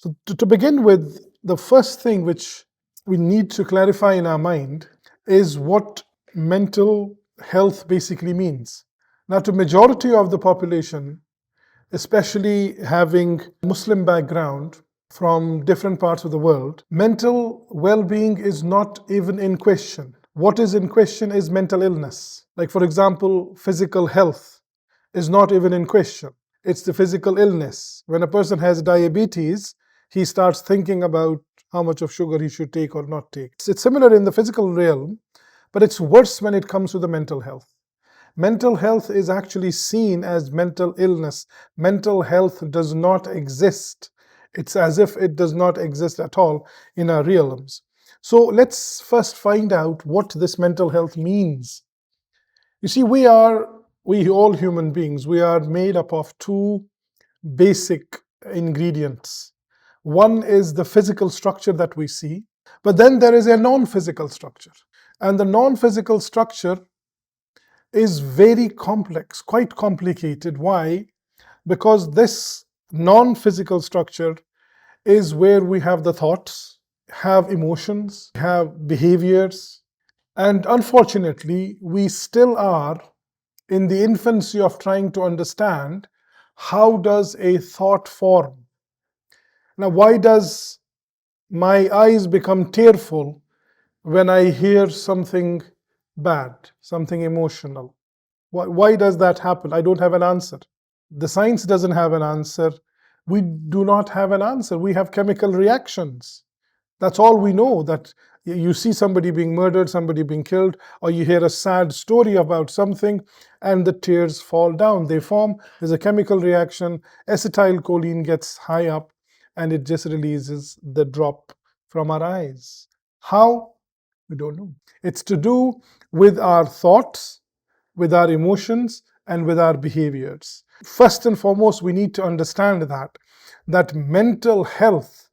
So, to begin with, the first thing which we need to clarify in our mind is what mental health basically means. Now, to majority of the population, especially having Muslim background from different parts of the world, mental well-being is not even in question. What is in question is mental illness. Like, for example, physical health is not even in question. It's the physical illness. When a person has diabetes, he starts thinking about how much of sugar he should take or not take. It's similar in the physical realm, but it's worse when it comes to the mental health. Mental health is actually seen as mental illness. Mental health does not exist. It's as if it does not exist at all in our realms. So let's first find out what this mental health means. You see, we all human beings, we are made up of two basic ingredients. One is the physical structure that we see, but then there is a non-physical structure. And the non-physical structure is very complex, quite complicated. Why? Because this non-physical structure is where we have the thoughts, have emotions, have behaviors, and unfortunately, we still are in the infancy of trying to understand how does a thought form. Now, why does my eyes become tearful when I hear something bad, something emotional? Why does that happen? I don't have an answer. The science doesn't have an answer. We do not have an answer. We have chemical reactions. That's all we know, that you see somebody being murdered, somebody being killed, or you hear a sad story about something, and the tears fall down. They form, there's a chemical reaction, acetylcholine gets high up, and it just releases the drop from our eyes. How? We don't know. It's to do with our thoughts, with our emotions, and with our behaviors. First and foremost, we need to understand that mental health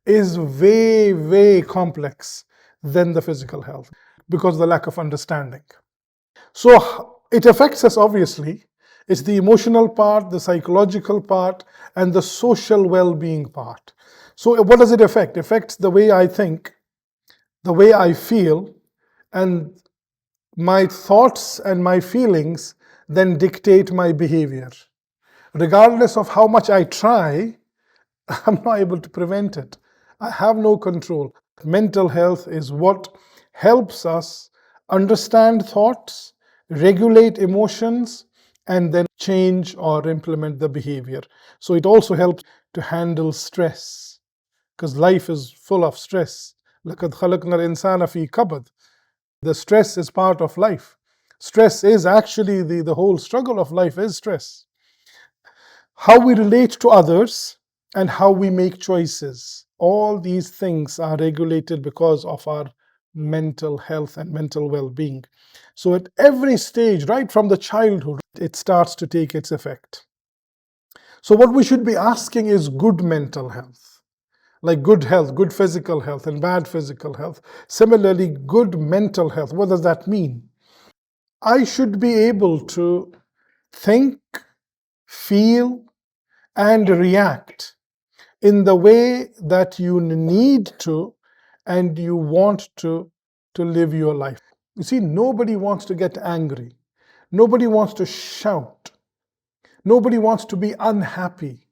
is way, way complex than the physical health because of the lack of understanding. So it affects us, obviously. It's the emotional part, the psychological part, and the social well-being part. So what does it affect? It affects the way I think, the way I feel, and my thoughts and my feelings then dictate my behavior. Regardless of how much I try, I'm not able to prevent it. I have no control. Mental health is what helps us understand thoughts, regulate emotions, and then change or implement the behavior. So it also helps to handle stress, because life is full of stress. لَقَدْ خَلَقْنَا الْإِنسَانَ فِي كَبَدٍ. The stress is part of life. Stress is actually the whole struggle of life is stress. How we relate to others and how we make choices. All these things are regulated because of our mental health and mental well-being. So at every stage, right from the childhood, it starts to take its effect. So what we should be asking is good mental health. Like good health, good physical health, and bad physical health. Similarly, good mental health. What does that mean? I should be able to think, feel, and react in the way that you need to and you want to live your life. You see, nobody wants to get angry. Nobody wants to shout. Nobody wants to be unhappy.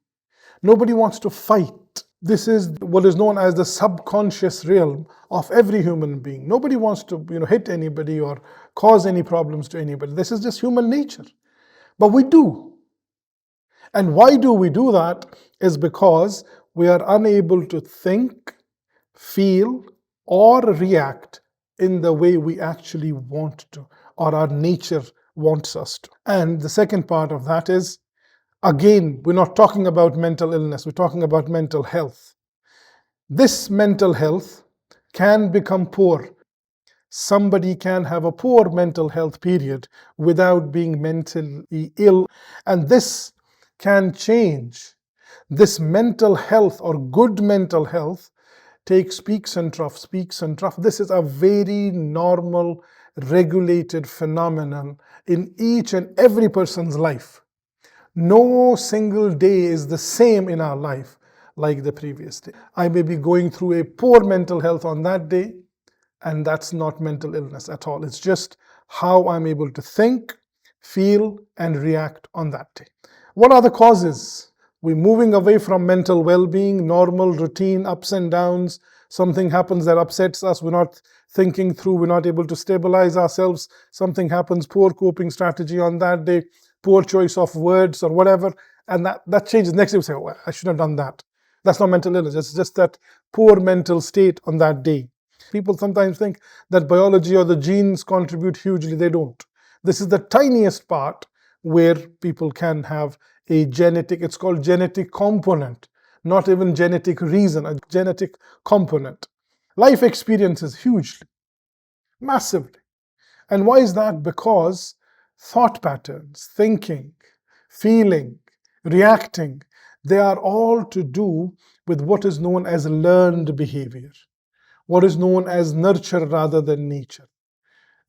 Nobody wants to fight. This is what is known as the subconscious realm of every human being. Nobody wants to hit anybody or cause any problems to anybody. This is just human nature. But we do. And why do we do that? Is because we are unable to think, feel, or react in the way we actually want to, or our nature wants us to. And the second part of that is, again, we're not talking about mental illness, we're talking about mental health. This mental health can become poor. Somebody can have a poor mental health period without being mentally ill, and this can change. This mental health or good mental health takes peaks and troughs, peaks and troughs. This is a very normal, regulated phenomenon in each and every person's life. No single day is the same in our life. like the previous day. I may be going through a poor mental health on that day, and that's not mental illness at all. It's just how I'm able to think, feel, and react on that day. What are the causes? We're moving away from mental well-being, normal routine, ups and downs. Something happens that upsets us. We're not thinking through. We're not able to stabilize ourselves. Something happens, poor coping strategy on that day, poor choice of words or whatever. And that changes. Next day we say, oh, I should have done that. That's not mental illness. It's just that poor mental state on that day. People sometimes think that biology or the genes contribute hugely. They don't. This is the tiniest part where people can have a genetic, it's called genetic component, not even genetic reason, a genetic component. Life experiences hugely, massively. And why is that? Because thought patterns, thinking, feeling, reacting, they are all to do with what is known as learned behavior, what is known as nurture rather than nature.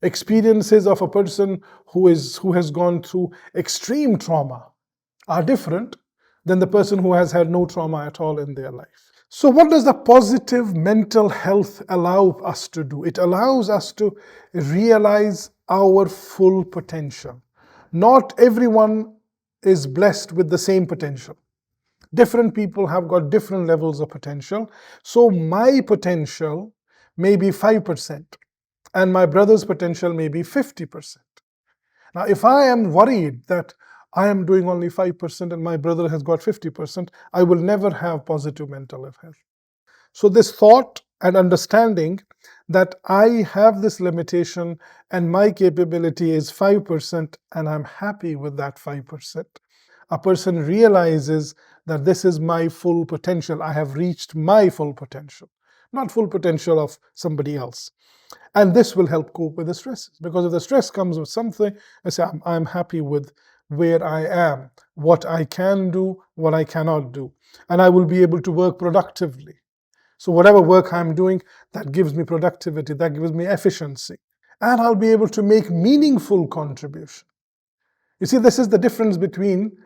Experiences of a person who has gone through extreme trauma are different than the person who has had no trauma at all in their life. So what does the positive mental health allow us to do? It allows us to realize our full potential. Not everyone is blessed with the same potential. Different people have got different levels of potential. So my potential may be 5%. And my brother's potential may be 50%. Now, if I am worried that I am doing only 5% and my brother has got 50%, I will never have positive mental health. So this thought and understanding that I have this limitation and my capability is 5% and I'm happy with that 5%. A person realizes that this is my full potential. I have reached my full potential, not full potential of somebody else. And this will help cope with the stresses. Because if the stress comes with something, I say, I'm happy with where I am, what I can do, what I cannot do. And I will be able to work productively. So whatever work I'm doing, that gives me productivity, that gives me efficiency. And I'll be able to make meaningful contribution. You see, this is the difference between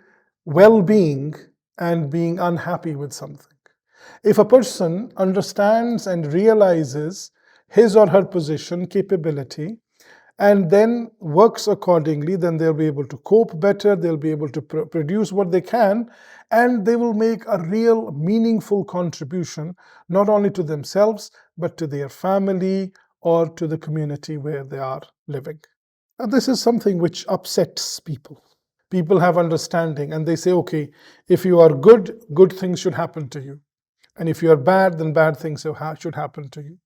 well-being and being unhappy with something. If a person understands and realizes his or her position, capability, and then works accordingly, then they'll be able to cope better, they'll be able to produce what they can, and they will make a real meaningful contribution, not only to themselves, but to their family or to the community where they are living. And this is something which upsets people. People have understanding and they say, okay, if you are good, good things should happen to you. And if you are bad, then bad things should happen to you.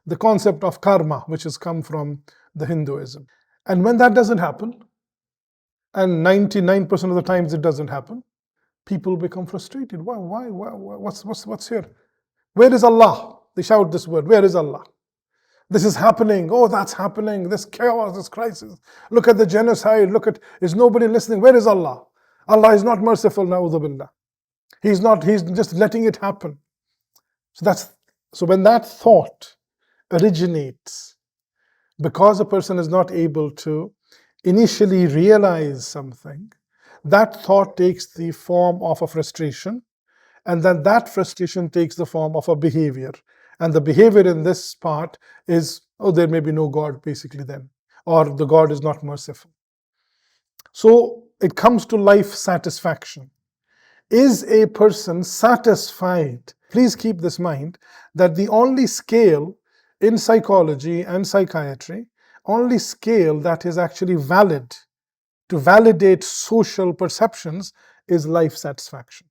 The concept of karma, which has come from the Hinduism. And when that doesn't happen, and 99% of the times it doesn't happen, people become frustrated. Why? What's here? Where is Allah? They shout this word, where is Allah? This is happening. Oh, that's happening. This chaos, this crisis. Look at the genocide. Look at, is nobody listening? Where is Allah? Allah is not merciful, na'udhu billah. He's just letting it happen. So when that thought originates, because a person is not able to initially realize something, that thought takes the form of a frustration, and then that frustration takes the form of a behavior. And the behavior in this part is, oh, there may be no God, basically then, or the God is not merciful. So it comes to life satisfaction. Is a person satisfied? Please keep this in mind that the only scale in psychology and psychiatry, only scale that is actually valid to validate social perceptions is life satisfaction.